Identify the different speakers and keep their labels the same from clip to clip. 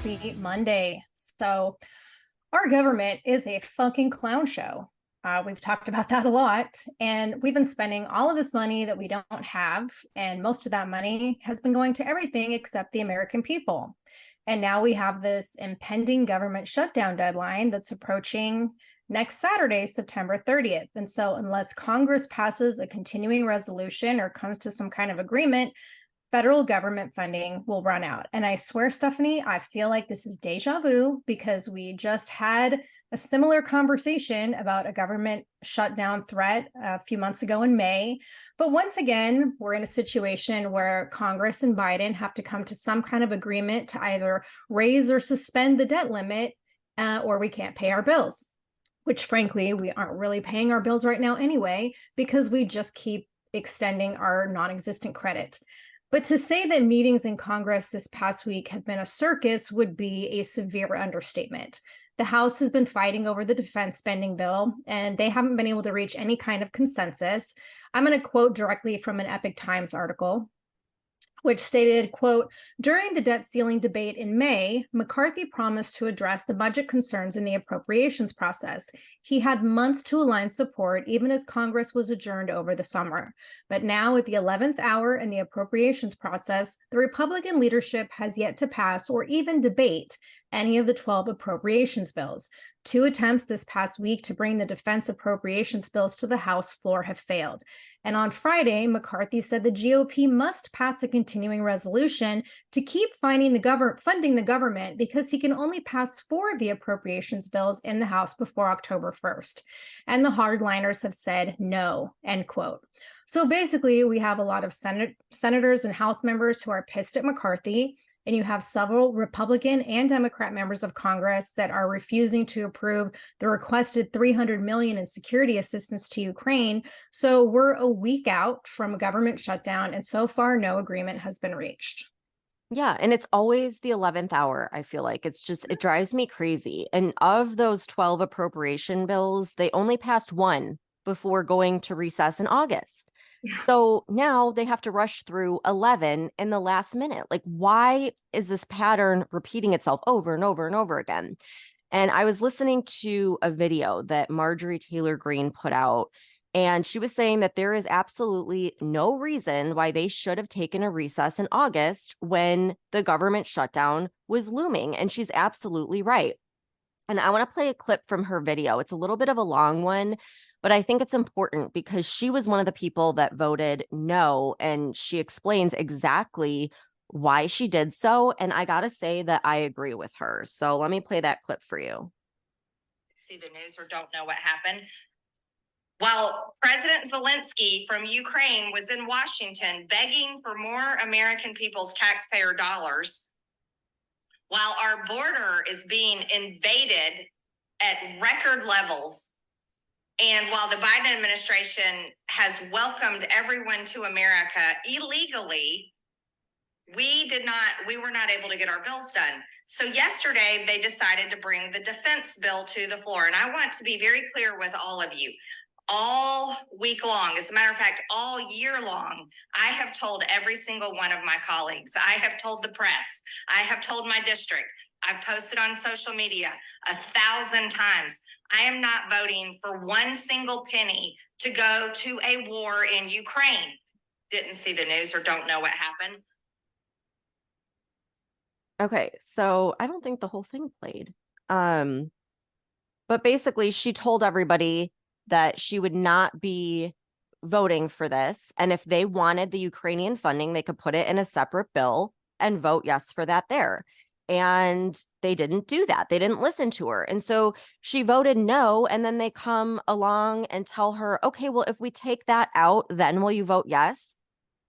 Speaker 1: Happy Monday. So, our government is a fucking clown show. We've talked about that a lot, and we've been spending all of this money that we don't have, and most of that money has been going to everything except the American people. And now we have this impending government shutdown deadline that's approaching next Saturday, September 30th. And so, unless Congress passes a continuing resolution or comes to some kind of agreement, federal government funding will run out. And I swear, Stephanie, I feel like this is deja vu because we just had a similar conversation about a government shutdown threat a few months ago in May. But once again, we're in a situation where Congress and Biden have to come to some kind of agreement to either raise or suspend the debt limit, or we can't pay our bills, which frankly, we aren't really paying our bills right now anyway, because we just keep extending our non-existent credit. But to say that meetings in Congress this past week have been a circus would be a severe understatement. The House has been fighting over the defense spending bill, and they haven't been able to reach any kind of consensus. I'm going to quote directly from an Epic Times article, which stated, quote, during the debt ceiling debate in May, McCarthy promised to address the budget concerns in the appropriations process. He had months to align support, even as Congress was adjourned over the summer. But now, at the 11th hour in the appropriations process, the Republican leadership has yet to pass or even debate any of the 12 appropriations bills. 2 attempts this past week to bring the defense appropriations bills to the House floor have failed. And on Friday, McCarthy said the GOP must pass a continuing resolution to keep funding the government because he can only pass 4 of the appropriations bills in the House before October 1st. And the hardliners have said no, end quote. So basically, we have a lot of senators and House members who are pissed at McCarthy, and you have several Republican and Democrat members of Congress that are refusing to approve the requested $300 million in security assistance to Ukraine. So we're a week out from a government shutdown, and so far, no agreement has been reached.
Speaker 2: Yeah, and it's always the 11th hour, I feel like. It drives me crazy. And of those 12 appropriation bills, they only passed one before going to recess in August. So now they have to rush through 11 in the last minute. Like, why is this pattern repeating itself over and over and over again? And I was listening to a video that Marjorie Taylor Greene put out, and she was saying that there is absolutely no reason why they should have taken a recess in August when the government shutdown was looming. And she's absolutely right. And I want to play a clip from her video. It's a little bit of a long one, but I think it's important because she was one of the people that voted no, and she explains exactly why she did so. And I got to say that I agree with her. So let me play that clip for you.
Speaker 3: See the news or don't know what happened. While President Zelensky from Ukraine was in Washington begging for more American people's taxpayer dollars, while our border is being invaded at record levels, and while the Biden administration has welcomed everyone to America illegally, we were not able to get our bills done. So yesterday they decided to bring the defense bill to the floor. And I want to be very clear with all of you. All week long, as a matter of fact, all year long, I have told every single one of my colleagues, I have told the press, I have told my district, I've posted on social media 1,000 times, I am not voting for one single penny to go to a war in Ukraine. Didn't see the news or don't know what happened.
Speaker 2: Okay, so I don't think the whole thing played. But basically, she told everybody that she would not be voting for this. And if they wanted the Ukrainian funding, they could put it in a separate bill and vote yes for that there. And they didn't do that. They didn't listen to her. And so she voted no. And then they come along and tell her, okay, well, if we take that out, then will you vote yes?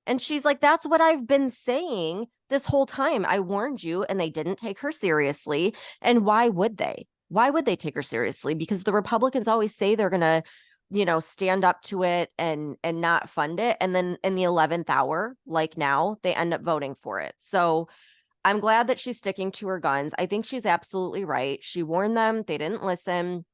Speaker 2: And she's like, that's what I've been saying this whole time. I warned you, and they didn't take her seriously. And why would they? Why would they take her seriously? Because the Republicans always say they're going to, stand up to it and not fund it. And then in the 11th hour, like now, they end up voting for it. So I'm glad that she's sticking to her guns. I think she's absolutely right. She warned them. They didn't listen.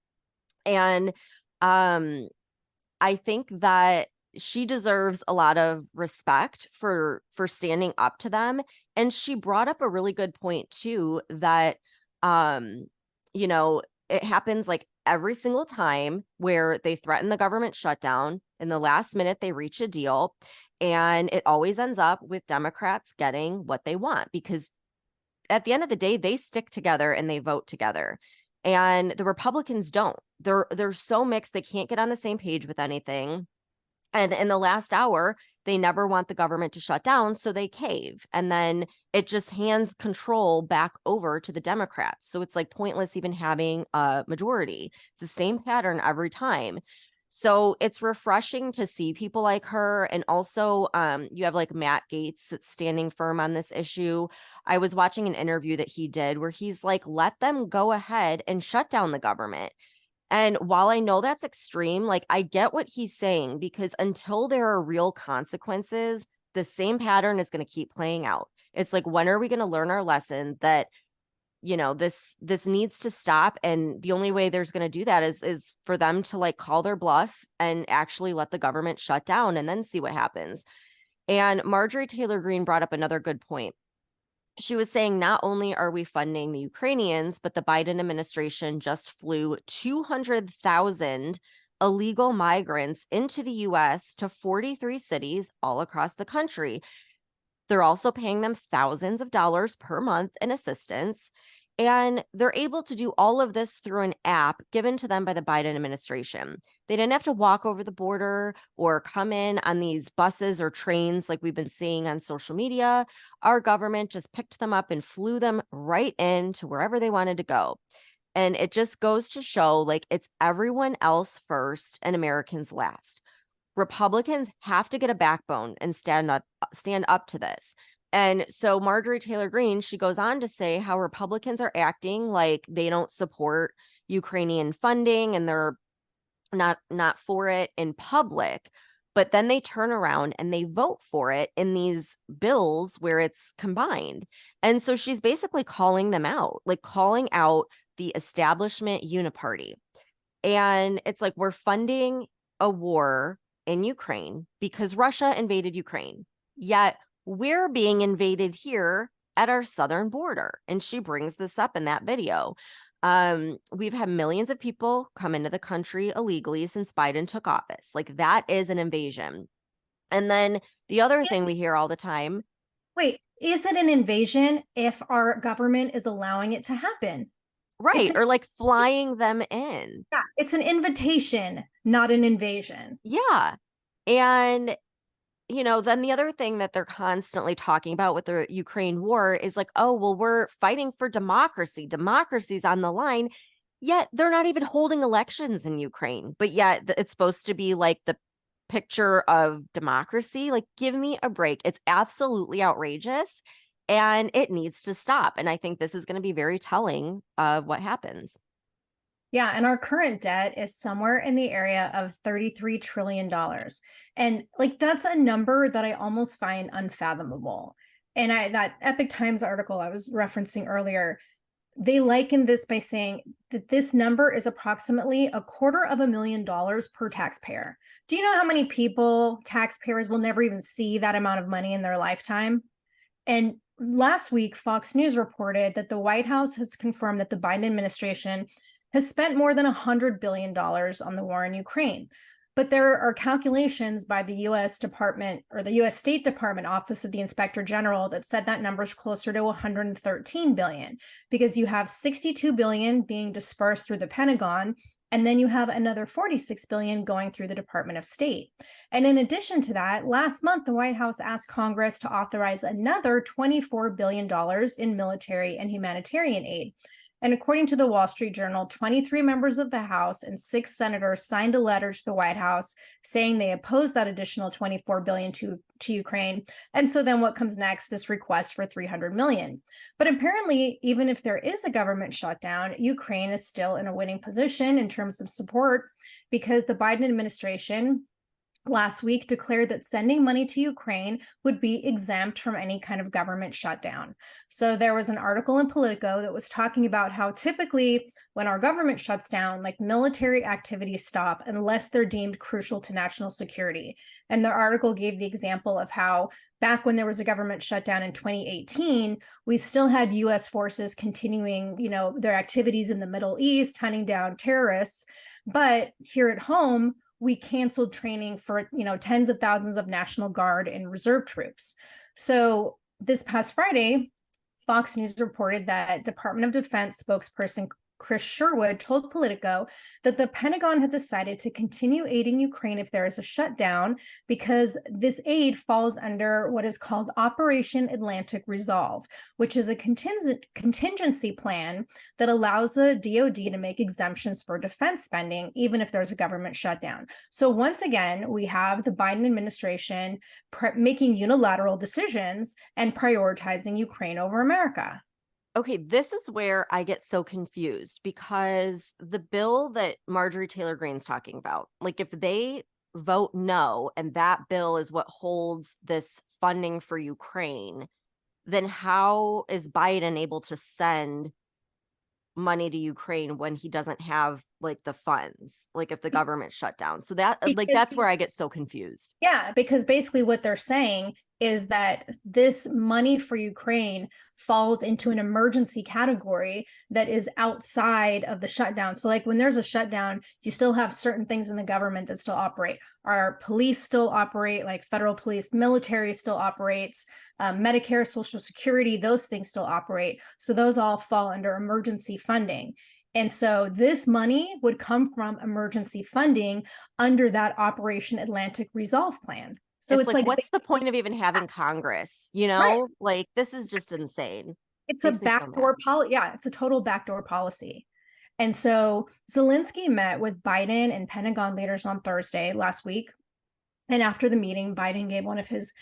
Speaker 2: And I think that she deserves a lot of respect for standing up to them. And she brought up a really good point too, that um you know, it happens like every single time where they threaten the government shutdown. In the last minute they reach a deal, and it always ends up with Democrats getting what they want, because at the end of the day they stick together and they vote together, and the Republicans don't. They're so mixed, they can't get on the same page with anything. And in the last hour, they never want the government to shut down, so they cave. And then it just hands control back over to the Democrats. So it's like pointless even having a majority. It's the same pattern every time. So it's refreshing to see people like her. And also, you have like Matt Gaetz that's standing firm on this issue. I was watching an interview that he did where he's like, let them go ahead and shut down the government. And while I know that's extreme, like I get what he's saying, because until there are real consequences, the same pattern is going to keep playing out. It's like, when are we going to learn our lesson that, you know, this needs to stop? And the only way there's going to do that is for them to like call their bluff and actually let the government shut down and then see what happens. And Marjorie Taylor Greene brought up another good point. She was saying not only are we funding the Ukrainians, but the Biden administration just flew 200,000 illegal migrants into the US to 43 cities all across the country. They're also paying them thousands of dollars per month in assistance. And they're able to do all of this through an app given to them by the Biden administration. They didn't have to walk over the border or come in on these buses or trains like we've been seeing on social media. Our government just picked them up and flew them right in to wherever they wanted to go. And it just goes to show, like, it's everyone else first and Americans last. Republicans have to get a backbone and stand up to this. And so Marjorie Taylor Greene, she goes on to say how Republicans are acting like they don't support Ukrainian funding and they're not for it in public, but then they turn around and they vote for it in these bills where it's combined. And so she's basically calling them out, like calling out the establishment uniparty. And it's like, we're funding a war in Ukraine because Russia invaded Ukraine. Yet we're being invaded here at our southern border. And she brings this up in that video. We've had millions of people come into the country illegally since Biden took office. Like, that is an invasion. And then the other thing we hear all the time.
Speaker 1: Wait, is it an invasion if our government is allowing it to happen?
Speaker 2: Right. Or like flying them in.
Speaker 1: Yeah, it's an invitation, not an invasion.
Speaker 2: Yeah. And you know, then the other thing that they're constantly talking about with the Ukraine war is like, oh, well, we're fighting for democracy. Democracy's on the line. Yet they're not even holding elections in Ukraine. But yet it's supposed to be like the picture of democracy. Like, give me a break. It's absolutely outrageous and it needs to stop. And I think this is going to be very telling of what happens.
Speaker 1: Yeah, and our current debt is somewhere in the area of $33 trillion. And like, that's a number that I almost find unfathomable. And that Epic Times article I was referencing earlier, they liken this by saying that this number is approximately $250,000 per taxpayer. Do you know how many people, taxpayers, will never even see that amount of money in their lifetime? And last week, Fox News reported that the White House has confirmed that the Biden administration has spent more than $100 billion on the war in Ukraine. But there are calculations by the U.S. Department or the U.S. State Department Office of the Inspector General that said that number is closer to $113 billion, because you have $62 billion being dispersed through the Pentagon, and then you have another $46 billion going through the Department of State. And in addition to that, last month, the White House asked Congress to authorize another $24 billion in military and humanitarian aid. And according to the Wall Street Journal, 23 members of the House and 6 senators signed a letter to the White House saying they oppose that additional $24 billion to Ukraine. And so then what comes next? This request for $300 million. But apparently, even if there is a government shutdown, Ukraine is still in a winning position in terms of support, because the Biden administration last week declared that sending money to Ukraine would be exempt from any kind of government shutdown. So there was an article in Politico that was talking about how typically when our government shuts down, like military activities stop unless they're deemed crucial to national security. And the article gave the example of how back when there was a government shutdown in 2018, we still had US forces continuing, their activities in the Middle East, hunting down terrorists. But here at home, we canceled training for, tens of thousands of National Guard and reserve troops. So this past Friday, Fox News reported that Department of Defense spokesperson Chris Sherwood told Politico that the Pentagon has decided to continue aiding Ukraine if there is a shutdown because this aid falls under what is called Operation Atlantic Resolve, which is a contingency plan that allows the DoD to make exemptions for defense spending, even if there's a government shutdown. So once again, we have the Biden administration making unilateral decisions and prioritizing Ukraine over America.
Speaker 2: Okay, this is where I get so confused because the bill that Marjorie Taylor Greene's talking about, like if they vote no and that bill is what holds this funding for Ukraine, then how is Biden able to send money to Ukraine when he doesn't have like the funds, like if the government shut down? So that's where I get so confused.
Speaker 1: Yeah, because basically what they're saying is that this money for Ukraine falls into an emergency category that is outside of the shutdown. So like when there's a shutdown, you still have certain things in the government that still operate. Our police still operate, like federal police, military still operates, Medicare, Social Security, those things still operate. So those all fall under emergency funding. And so this money would come from emergency funding under that Operation Atlantic Resolve plan. So
Speaker 2: it's like what's the point of even having Congress?
Speaker 1: Right.
Speaker 2: Like this is just insane.
Speaker 1: It's a backdoor policy. Yeah, it's a total backdoor policy. And so Zelensky met with Biden and Pentagon leaders on Thursday last week. And after the meeting, Biden gave one of his,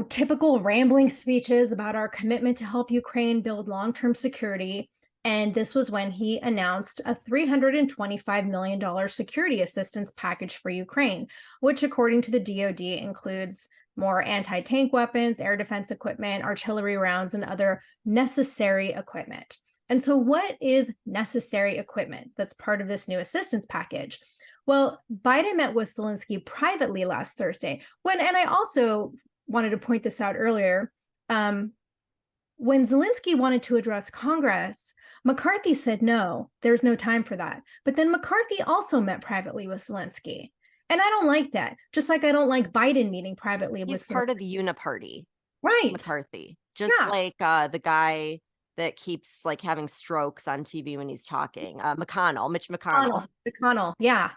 Speaker 1: typical rambling speeches about our commitment to help Ukraine build long-term security. And this was when he announced a $325 million security assistance package for Ukraine, which according to the DoD includes more anti-tank weapons, air defense equipment, artillery rounds, and other necessary equipment. And so what is necessary equipment that's part of this new assistance package? Well, Biden met with Zelensky privately last Thursday. And I also wanted to point this out earlier, when Zelensky wanted to address Congress, McCarthy said, no, there's no time for that. But then McCarthy also met privately with Zelensky. And I don't like that. Just like I don't like Biden meeting privately with Zelensky.
Speaker 2: He's part of the uniparty.
Speaker 1: Right.
Speaker 2: McCarthy. Just like the guy that keeps like having strokes on TV when he's talking. Mitch McConnell.
Speaker 1: McConnell. Yeah.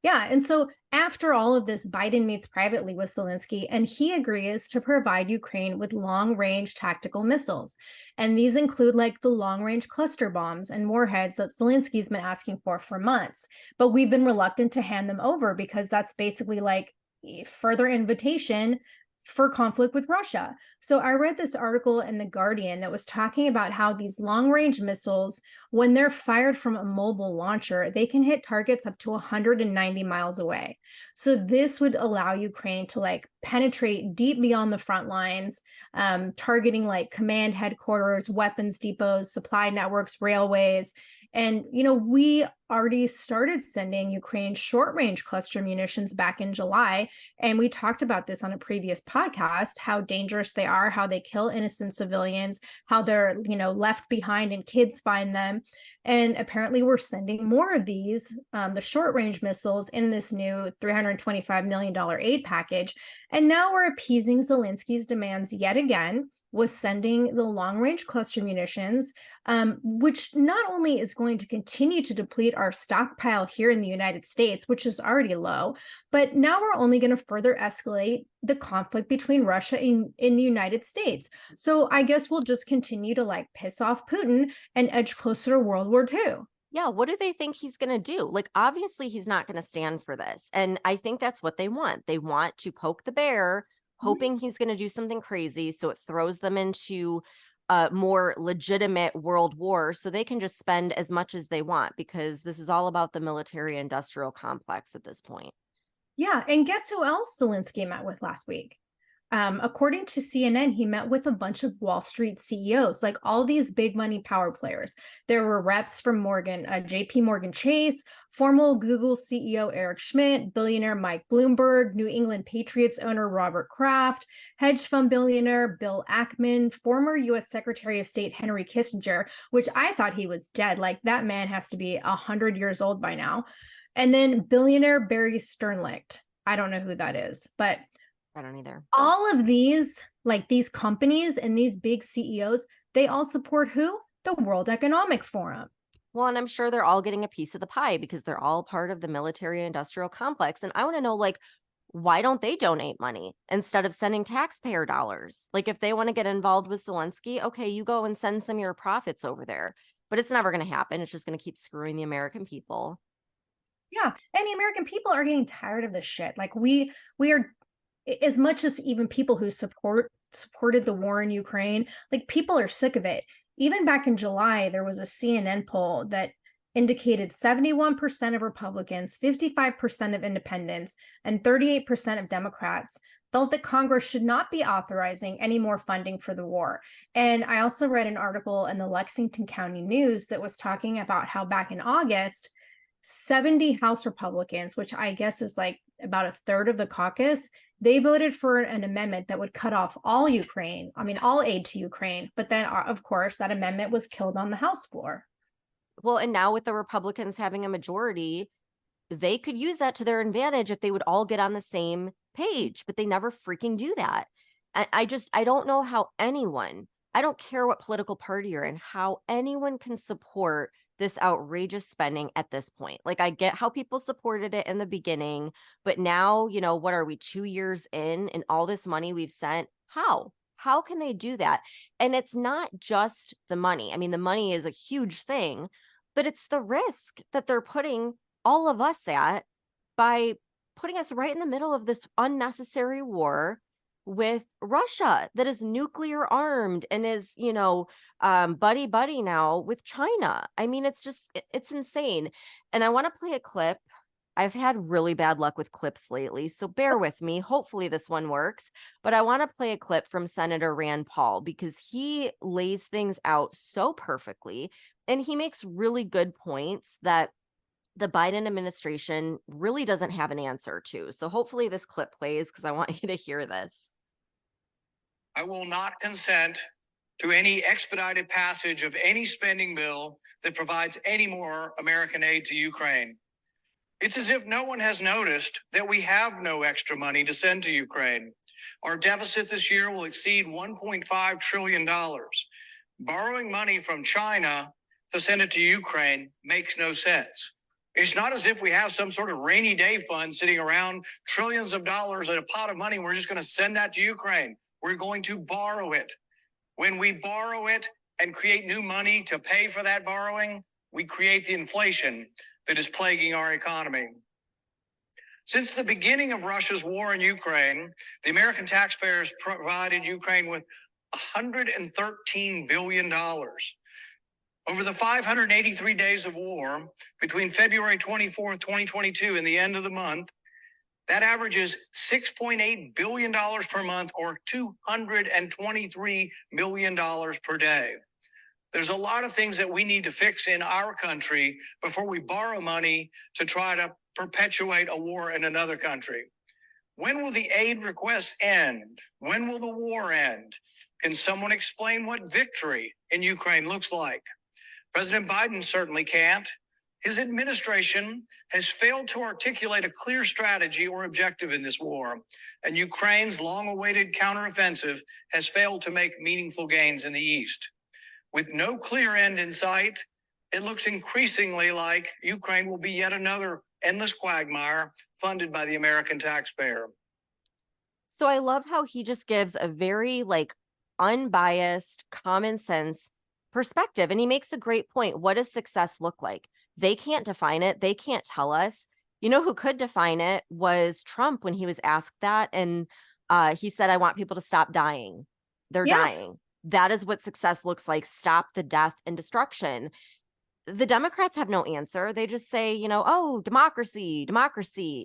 Speaker 1: Yeah. And so after all of this, Biden meets privately with Zelensky and he agrees to provide Ukraine with long-range tactical missiles. And these include like the long-range cluster bombs and warheads that Zelensky's been asking for months. But we've been reluctant to hand them over because that's basically like a further invitation for conflict with Russia. So I read this article in The Guardian that was talking about how these long-range missiles, when they're fired from a mobile launcher, they can hit targets up to 190 miles away. So this would allow Ukraine to like penetrate deep beyond the front lines, targeting like command headquarters, weapons depots, supply networks, railways. And, we already started sending Ukraine short-range cluster munitions back in July. And we talked about this on a previous podcast, how dangerous they are, how they kill innocent civilians, how they're, left behind and kids find them. And apparently we're sending more of these, the short-range missiles in this new $325 million aid package. And now we're appeasing Zelensky's demands yet again, was sending the long-range cluster munitions, which not only is going to continue to deplete our stockpile here in the United States, which is already low, but now we're only going to further escalate the conflict between Russia and the United States. So I guess we'll just continue to like piss off Putin and edge closer to World War II.
Speaker 2: Yeah, what do they think he's going to do? Like, obviously, he's not going to stand for this. And I think that's what they want. They want to poke the bear, hoping he's going to do something crazy. So it throws them into a more legitimate world war so they can just spend as much as they want, because this is all about the military industrial complex at this point.
Speaker 1: Yeah. And guess who else Zelensky met with last week? According to CNN, he met with a bunch of Wall Street CEOs, like all these big money power players. There were reps from JP Morgan Chase, former Google CEO Eric Schmidt, billionaire Mike Bloomberg, New England Patriots owner Robert Kraft, hedge fund billionaire Bill Ackman, former US Secretary of State Henry Kissinger, which I thought he was dead. Like that man has to be 100 years old by now. And then billionaire Barry Sternlicht. I don't know who that is, but
Speaker 2: I don't either.
Speaker 1: all of these, like these companies and these big CEOs, they all support who? The World Economic Forum.
Speaker 2: Well, and I'm sure they're all getting a piece of the pie because they're all part of the military industrial complex. And I want to know, like, why don't they donate money instead of sending taxpayer dollars? Like, if they want to get involved with Zelensky, okay, you go and send some of your profits over there. But it's never going to happen. It's just going to keep screwing the American people.
Speaker 1: Yeah. And the American people are getting tired of this shit. Like we are, as much as even people who supported the war in Ukraine, like people are sick of it. Even back in July, there was a CNN poll that indicated 71% of Republicans, 55% of independents, and 38% of Democrats felt that Congress should not be authorizing any more funding for the war. And I also read an article in the Lexington County News that was talking about how back in August, 70 House Republicans, which I guess is like about a third of the caucus, they voted for an amendment that would cut off all aid to Ukraine. But then, of course, that amendment was killed on the House floor.
Speaker 2: Well, and now with the Republicans having a majority, they could use that to their advantage if they would all get on the same page, but they never freaking do that. I don't know how anyone, I don't care what political party you're in, how anyone can support this outrageous spending at this point. Like, I get how people supported it in the beginning, but now, what are we, 2 years in and all this money we've sent? How can they do that? And it's not just the money. I mean, the money is a huge thing, but it's the risk that they're putting all of us at by putting us right in the middle of this unnecessary war with Russia that is nuclear armed and is, buddy now with China. I mean, it's insane. And I want to play a clip. I've had really bad luck with clips lately, so bear with me. Hopefully this one works. But I want to play a clip from Senator Rand Paul because he lays things out so perfectly and he makes really good points that the Biden administration really doesn't have an answer to. So hopefully this clip plays because I want you to hear this.
Speaker 4: I will not consent to any expedited passage of any spending bill that provides any more American aid to Ukraine. It's as if no one has noticed that we have no extra money to send to Ukraine. Our deficit this year will exceed $1.5 trillion. Borrowing money from China to send it to Ukraine makes no sense. It's not as if we have some sort of rainy day fund sitting around, trillions of dollars in a pot of money. We're just going to send that to Ukraine. We're going to borrow it. When we borrow it and create new money to pay for that borrowing, we create the inflation that is plaguing our economy. Since the beginning of Russia's war in Ukraine, the American taxpayers provided Ukraine with $113 billion. Over the 583 days of war between February 24th, 2022 and the end of the month, that averages $6.8 billion per month or $223 million per day. There's a lot of things that we need to fix in our country before we borrow money to try to perpetuate a war in another country. When will the aid requests end? When will the war end? Can someone explain what victory in Ukraine looks like? President Biden certainly can't. His administration has failed to articulate a clear strategy or objective in this war, and Ukraine's long-awaited counteroffensive has failed to make meaningful gains in the East. With no clear end in sight, it looks increasingly like Ukraine will be yet another endless quagmire funded by the American taxpayer.
Speaker 2: So I love how he just gives a very unbiased, common sense perspective. And he makes a great point. What does success look like? They can't define it. They can't tell us. You know who could define it was Trump when he was asked that. And he said, I want people to stop dying. They're dying. That is what success looks like. Stop the death and destruction. The Democrats have no answer. They just say, oh, democracy.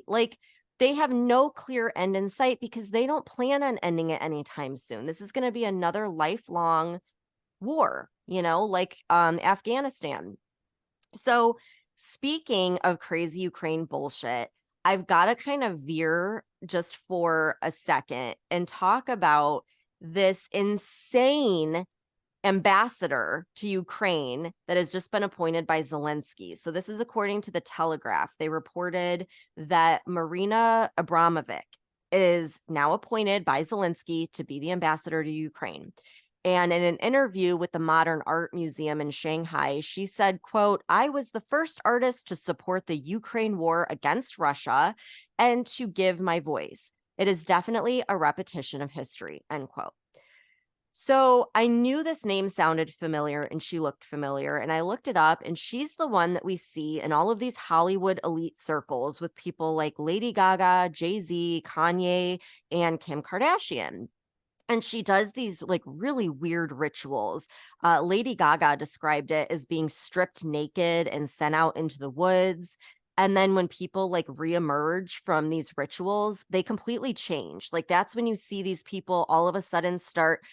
Speaker 2: Like, they have no clear end in sight because they don't plan on ending it anytime soon. This is going to be another lifelong war, like Afghanistan. So speaking of crazy Ukraine bullshit, I've got to kind of veer just for a second and talk about this insane ambassador to Ukraine that has just been appointed by Zelensky. So this is according to the Telegraph. They reported that Marina Abramovic is now appointed by Zelensky to be the ambassador to Ukraine. And in an interview with the Modern Art Museum in Shanghai, she said, quote, "I was the first artist to support the Ukraine war against Russia and to give my voice. It is definitely a repetition of history," end quote. So I knew this name sounded familiar and she looked familiar. And I looked it up, and she's the one that we see in all of these Hollywood elite circles with people like Lady Gaga, Jay-Z, Kanye, and Kim Kardashian. And she does these like really weird rituals. Lady Gaga described it as being stripped naked and sent out into the woods. And then when people like reemerge from these rituals, they completely change. Like that's when you see these people all of a sudden start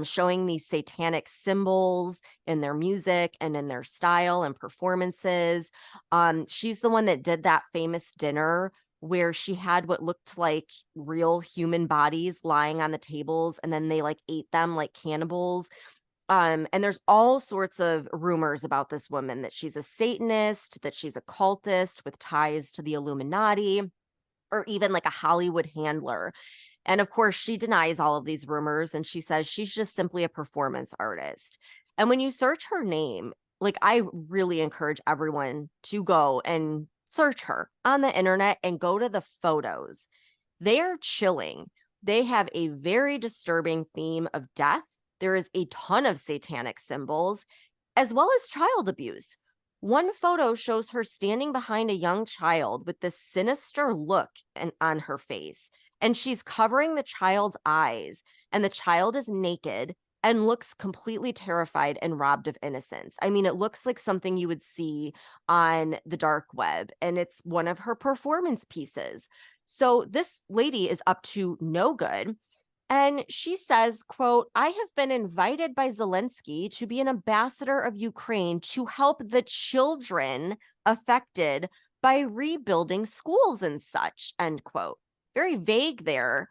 Speaker 2: showing these satanic symbols in their music and in their style and performances. She's the one that did that famous dinner where she had what looked like real human bodies lying on the tables, and then they like ate them like cannibals. And there's all sorts of rumors about this woman, that she's a Satanist, that she's a cultist with ties to the Illuminati, or even like a Hollywood handler. And of course, she denies all of these rumors, and she says she's just simply a performance artist. And when you search her name, like I really encourage everyone to go and search her on the internet and go to the photos. They are chilling. They have a very disturbing theme of death. There is a ton of satanic symbols, as well as child abuse. One photo shows her standing behind a young child with this sinister look on her face, and she's covering the child's eyes, and the child is naked and looks completely terrified and robbed of innocence. I mean, it looks like something you would see on the dark web, and it's one of her performance pieces. So this lady is up to no good. And she says, quote, "I have been invited by Zelensky to be an ambassador of Ukraine to help the children affected by rebuilding schools and such," end quote. Very vague there.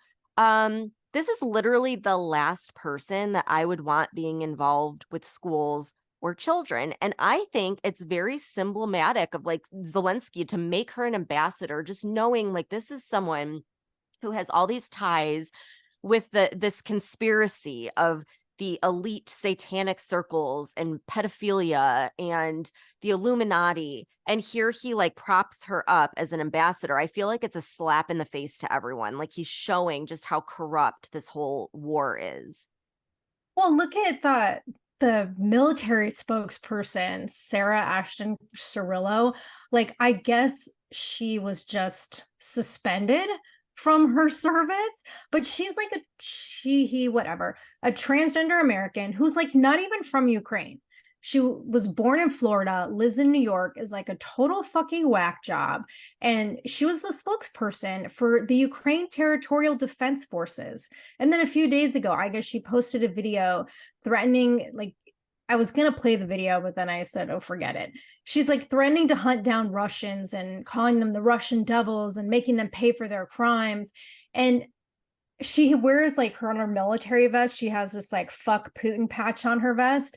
Speaker 2: This is literally the last person that I would want being involved with schools or children. And I think it's very symptomatic of like Zelensky to make her an ambassador, just knowing like this is someone who has all these ties with this conspiracy of the elite satanic circles and pedophilia and the Illuminati. And here he like props her up as an ambassador. I feel like it's a slap in the face to everyone. Like he's showing just how corrupt this whole war is.
Speaker 1: Well, look at the military spokesperson, Sarah Ashton Cirillo. Like, I guess she was just suspended from her service, but she's like a transgender American who's like not even from Ukraine. She was born in Florida, lives in New York, is like a total fucking whack job. And she was the spokesperson for the Ukraine Territorial Defense Forces. And then a few days ago, I guess she posted a video threatening, like, I was going to play the video, but then I said, oh, forget it. She's like threatening to hunt down Russians and calling them the Russian devils and making them pay for their crimes. And she wears like on her military vest, she has this like fuck Putin patch on her vest.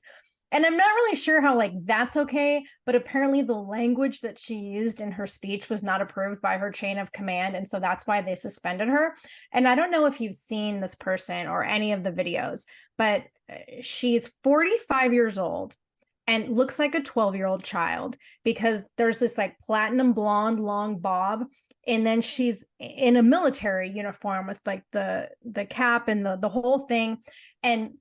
Speaker 1: And I'm not really sure how like that's okay, but apparently the language that she used in her speech was not approved by her chain of command. And so that's why they suspended her. And I don't know if you've seen this person or any of the videos, but she's 45 years old and looks like a 12-year-old child because there's this like platinum blonde long bob. And then she's in a military uniform with like the cap and the whole thing. And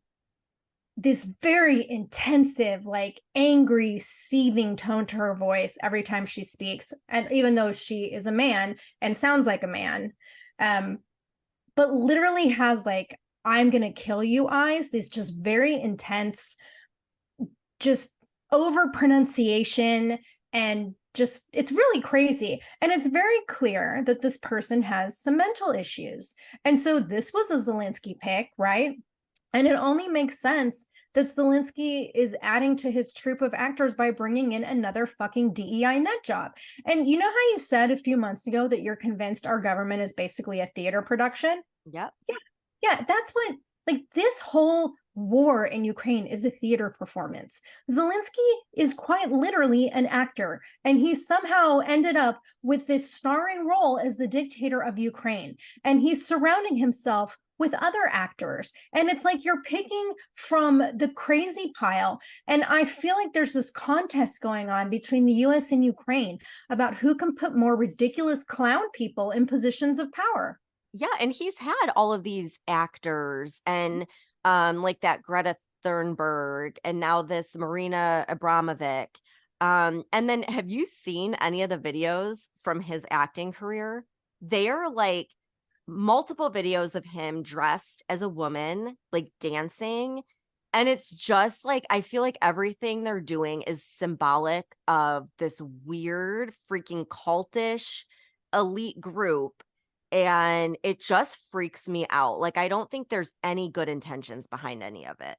Speaker 1: this very intensive, like angry, seething tone to her voice every time she speaks. And even though she is a man and sounds like a man, but literally has like, I'm going to kill you eyes, these just very intense, just over pronunciation and just, it's really crazy. And it's very clear that this person has some mental issues. And so this was a Zelensky pick, right? And it only makes sense that Zelensky is adding to his troupe of actors by bringing in another fucking DEI nut job. And you know how you said a few months ago that you're convinced our government is basically a theater production?
Speaker 2: Yep.
Speaker 1: Yeah, that's what, like, this whole war in Ukraine is a theater performance. Zelensky is quite literally an actor, and he somehow ended up with this starring role as the dictator of Ukraine. And he's surrounding himself with other actors. And it's like you're picking from the crazy pile. And I feel like there's this contest going on between the US and Ukraine about who can put more ridiculous clown people in positions of power.
Speaker 2: Yeah, and he's had all of these actors and like that Greta Thunberg and now this Marina Abramovic. And then have you seen any of the videos from his acting career? They are like multiple videos of him dressed as a woman, like dancing. And it's just like, I feel like everything they're doing is symbolic of this weird, freaking cultish elite group. And it just freaks me out. Like, I don't think there's any good intentions behind any of it.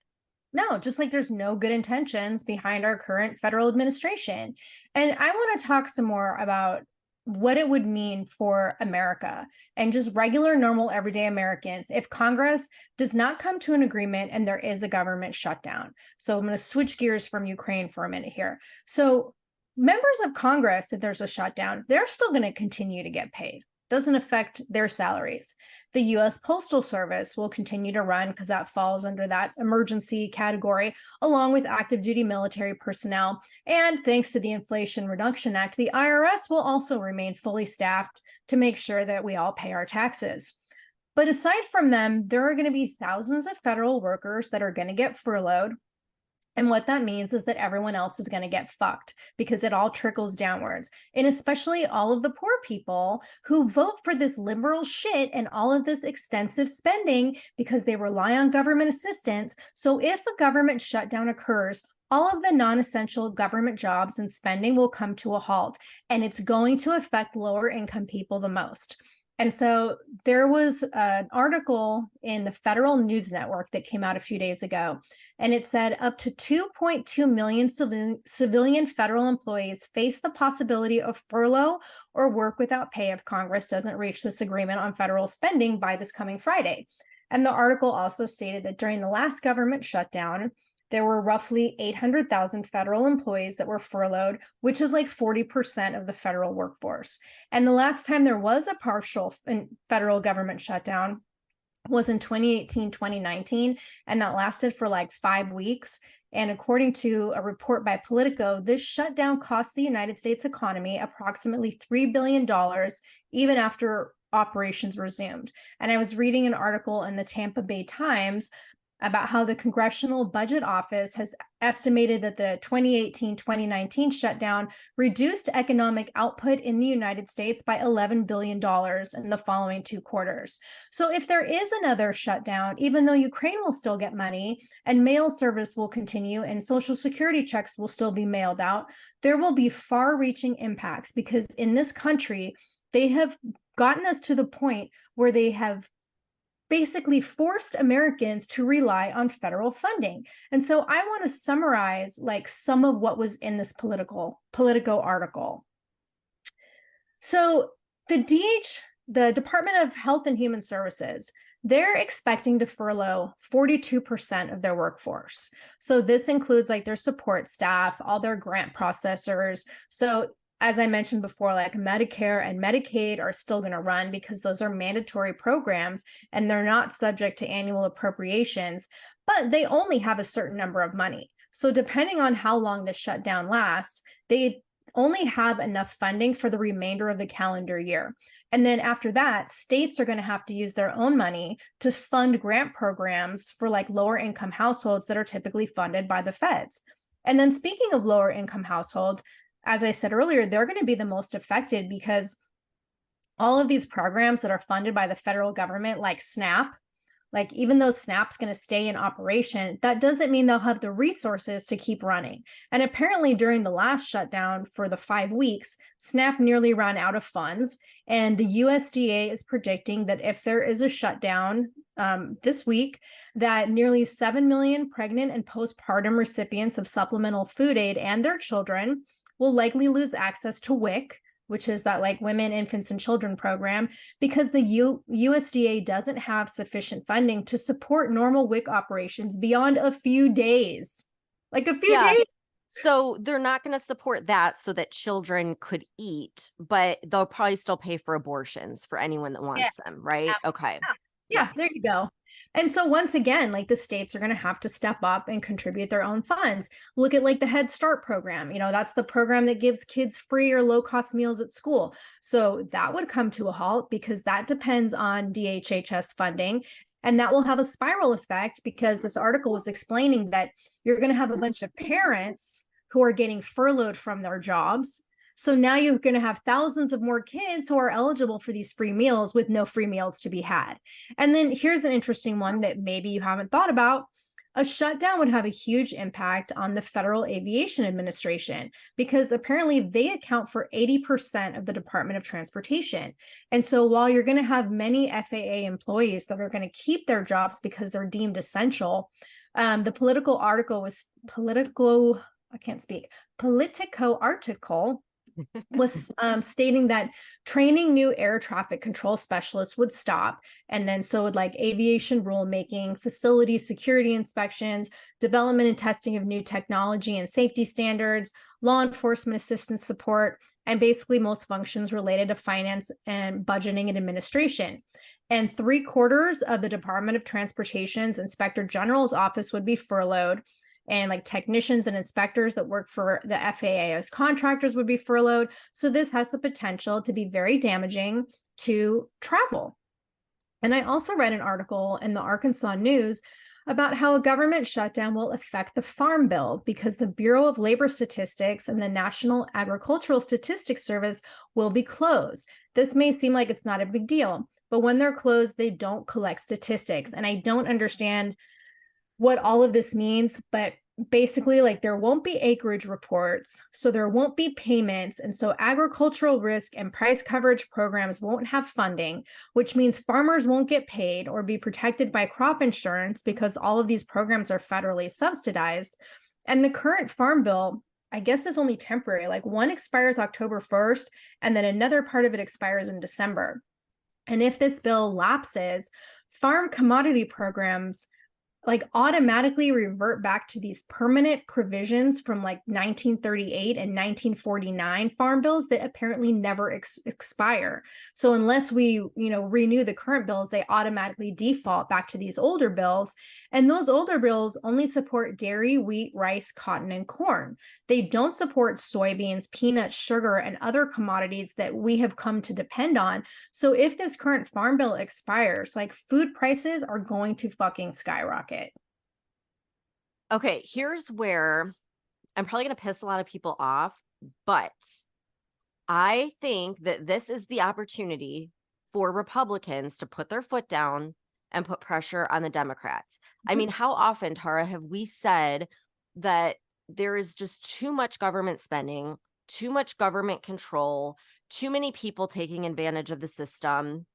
Speaker 1: No, just like there's no good intentions behind our current federal administration. And I want to talk some more about what it would mean for America and just regular, normal, everyday Americans if Congress does not come to an agreement and there is a government shutdown. So I'm going to switch gears from Ukraine for a minute here. So members of Congress, if there's a shutdown, they're still going to continue to get paid. Doesn't affect their salaries. The US Postal Service will continue to run because that falls under that emergency category, along with active duty military personnel. And thanks to the Inflation Reduction Act, the IRS will also remain fully staffed to make sure that we all pay our taxes. But aside from them, there are going to be thousands of federal workers that are going to get furloughed. And what that means is that everyone else is going to get fucked because it all trickles downwards. And especially all of the poor people who vote for this liberal shit and all of this extensive spending because they rely on government assistance. So if a government shutdown occurs, all of the non-essential government jobs and spending will come to a halt. And it's going to affect lower income people the most. And so there was an article in the Federal News Network that came out a few days ago, and it said up to 2.2 million civilian federal employees face the possibility of furlough or work without pay if Congress doesn't reach this agreement on federal spending by this coming Friday. And the article also stated that during the last government shutdown, there were roughly 800,000 federal employees that were furloughed, which is like 40% of the federal workforce. And the last time there was a partial federal government shutdown was in 2018, 2019, and that lasted for like 5 weeks. And according to a report by Politico, this shutdown cost the United States economy approximately $3 billion, even after operations resumed. And I was reading an article in the Tampa Bay Times about how the Congressional Budget Office has estimated that the 2018-2019 shutdown reduced economic output in the United States by $11 billion in the following 2 quarters. So if there is another shutdown, even though Ukraine will still get money and mail service will continue and Social Security checks will still be mailed out, there will be far-reaching impacts because in this country, they have gotten us to the point where they have basically forced Americans to rely on federal funding. And so I want to summarize like some of what was in this Politico article. So the Department of Health and Human Services, they're expecting to furlough 42% of their workforce. So this includes like their support staff, all their grant processors. So as I mentioned before, like Medicare and Medicaid are still going to run because those are mandatory programs and they're not subject to annual appropriations, but they only have a certain number of money. So depending on how long the shutdown lasts, they only have enough funding for the remainder of the calendar year. And then after that, states are going to have to use their own money to fund grant programs for like lower income households that are typically funded by the feds. And then speaking of lower income households, as I said earlier, they're going to be the most affected because all of these programs that are funded by the federal government, like SNAP, Like, even though SNAP's going to stay in operation, that doesn't mean they'll have the resources to keep running. And apparently, during the last shutdown for the 5 weeks, SNAP nearly ran out of funds. And the USDA is predicting that if there is a shutdown this week, that nearly 7 million pregnant and postpartum recipients of supplemental food aid and their children will likely lose access to WIC, which is that like Women, Infants, and Children program, because the USDA doesn't have sufficient funding to support normal WIC operations beyond a few days. Like a few days.
Speaker 2: So they're not going to support that so that children could eat, but they'll probably still pay for abortions for anyone that wants them, right? Okay.
Speaker 1: Yeah, there you go. And so once again, like the states are going to have to step up and contribute their own funds. Look at like the Head Start program. That's the program that gives kids free or low cost meals at school. So that would come to a halt because that depends on DHHS funding. And that will have a spiral effect because this article was explaining that you're going to have a bunch of parents who are getting furloughed from their jobs. So now you're going to have thousands of more kids who are eligible for these free meals with no free meals to be had. And then here's an interesting one that maybe you haven't thought about. A shutdown would have a huge impact on the Federal Aviation Administration because apparently they account for 80% of the Department of Transportation. And so while you're going to have many FAA employees that are going to keep their jobs because they're deemed essential, the Politico article was stating that training new air traffic control specialists would stop. And then so would like aviation rulemaking, facility security inspections, development and testing of new technology and safety standards, law enforcement assistance support, and basically most functions related to finance and budgeting and administration. And 3/4 of the Department of Transportation's Inspector General's office would be furloughed. And like technicians and inspectors that work for the FAA as contractors would be furloughed. So this has the potential to be very damaging to travel. And I also read an article in the Arkansas News about how a government shutdown will affect the Farm Bill because the Bureau of Labor Statistics and the National Agricultural Statistics Service will be closed. This may seem like it's not a big deal, but when they're closed, they don't collect statistics. And I don't understand what all of this means, but basically like there won't be acreage reports, so there won't be payments, and so agricultural risk and price coverage programs won't have funding, which means farmers won't get paid or be protected by crop insurance because all of these programs are federally subsidized. And the current Farm Bill, I guess, is only temporary. Like one expires October 1st, and then another part of it expires in December. And if this bill lapses, farm commodity programs like automatically revert back to these permanent provisions from like 1938 and 1949 farm bills that apparently never expire. So unless we, renew the current bills, they automatically default back to these older bills. And those older bills only support dairy, wheat, rice, cotton, and corn. They don't support soybeans, peanuts, sugar, and other commodities that we have come to depend on. So if this current farm bill expires, like food prices are going to fucking skyrocket.
Speaker 2: Okay, here's where I'm probably going to piss a lot of people off, but I think that this is the opportunity for Republicans to put their foot down and put pressure on the Democrats. I mean, how often, Tara, have we said that there is just too much government spending, too much government control, too many people taking advantage of the system,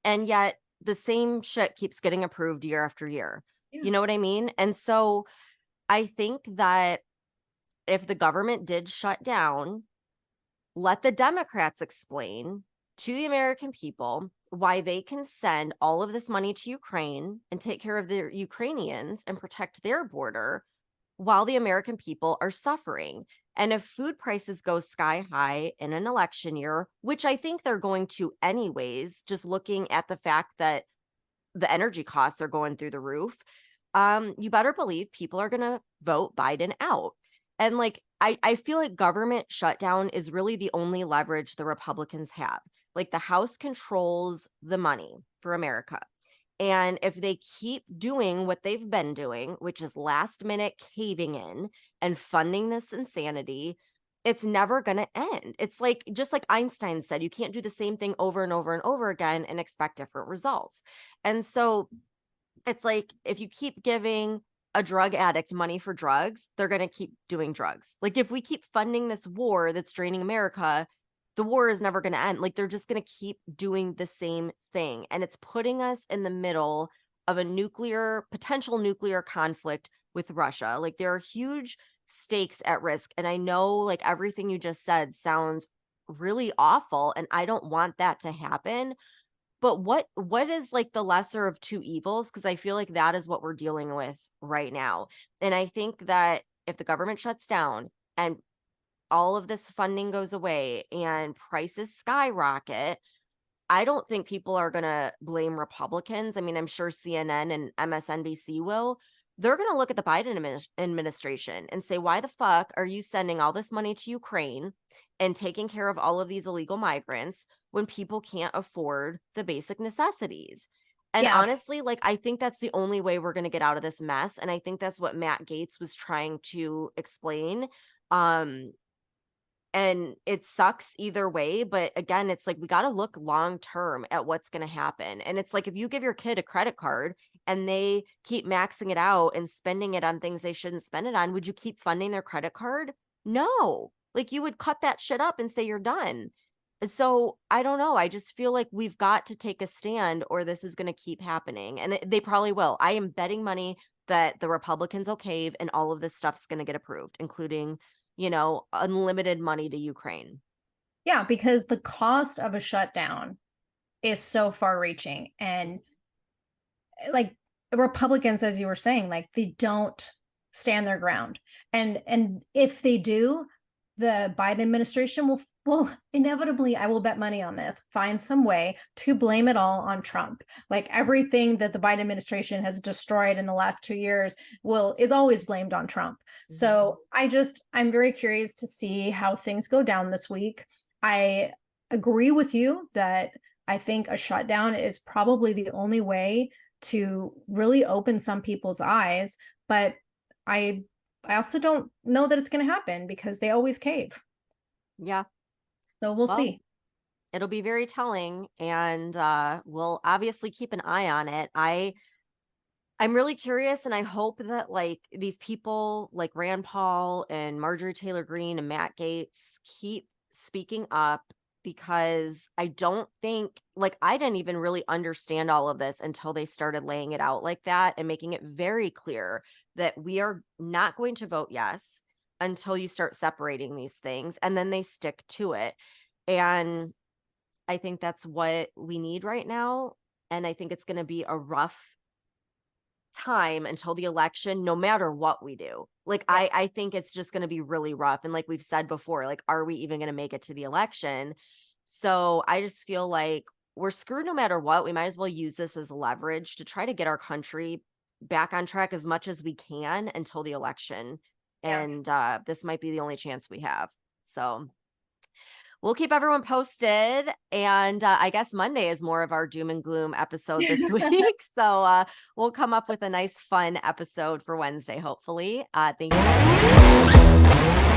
Speaker 2: and yet the same shit keeps getting approved year after year? You know what I mean? And so I think that if the government did shut down, let the Democrats explain to the American people why they can send all of this money to Ukraine and take care of the Ukrainians and protect their border while the American people are suffering. And if food prices go sky high in an election year, which I think they're going to anyways, just looking at the fact that the energy costs are going through the roof, you better believe people are going to vote Biden out. And like, I feel like government shutdown is really the only leverage the Republicans have. Like the House controls the money for America. And if they keep doing what they've been doing, which is last minute caving in and funding this insanity, it's never going to end. It's like, just like Einstein said, you can't do the same thing over and over and over again and expect different results. And so it's like if you keep giving a drug addict money for drugs, they're going to keep doing drugs. Like if we keep funding this war that's draining America, the war is never going to end. Like they're just going to keep doing the same thing. And it's putting us in the middle of a potential nuclear conflict with Russia. Like there are huge stakes at risk. And I know like everything you just said sounds really awful. And I don't want that to happen. But what is like the lesser of two evils? Because I feel like that is what we're dealing with right now. And I think that if the government shuts down and all of this funding goes away and prices skyrocket, I don't think people are going to blame Republicans. I mean, I'm sure CNN and MSNBC will. They're going to look at the Biden administration and say, why the fuck are you sending all this money to Ukraine and taking care of all of these illegal migrants when people can't afford the basic necessities? And
Speaker 1: Yeah.
Speaker 2: honestly, like, I think that's the only way we're going to get out of this mess. And I think that's what Matt Gaetz was trying to explain. And it sucks either way. But again, it's like we got to look long term at what's going to happen. And it's like if you give your kid a credit card and they keep maxing it out and spending it on things they shouldn't spend it on, would you keep funding their credit card? No. Like you would cut that shit up and say you're done. So I don't know. I just feel like we've got to take a stand or this is going to keep happening. And they probably will. I am betting money that the Republicans will cave and all of this stuff's going to get approved, including, you know, unlimited money to Ukraine.
Speaker 1: Yeah, because the cost of a shutdown is so far reaching. And like Republicans, as you were saying, like they don't stand their ground. And if they do, the Biden administration will inevitably, I will bet money on this, find some way to blame it all on Trump. Like everything that the Biden administration has destroyed in the last 2 years is always blamed on Trump. So I'm very curious to see how things go down this week. I agree with you that I think a shutdown is probably the only way to really open some people's eyes, but I also don't know that it's going to happen because they always cave.
Speaker 2: Yeah.
Speaker 1: So we'll see.
Speaker 2: It'll be very telling, and we'll obviously keep an eye on it. I'm really curious, and I hope that like these people like Rand Paul and Marjorie Taylor Greene and Matt Gaetz keep speaking up, because I don't think, like, I didn't even really understand all of this until they started laying it out like that and making it very clear that we are not going to vote yes until you start separating these things, and then they stick to it. And I think that's what we need right now. And I think it's going to be a rough time until the election, no matter what we do. Like, yeah. I think it's just going to be really rough. And like we've said before, like, are we even going to make it to the election? So I just feel like we're screwed no matter what. We might as well use this as leverage to try to get our country back on track as much as we can until the election. Yeah. And this might be the only chance we have. So we'll keep everyone posted. And I guess Monday is more of our doom and gloom episode this week. So we'll come up with a nice, fun episode for Wednesday, hopefully. Thank you.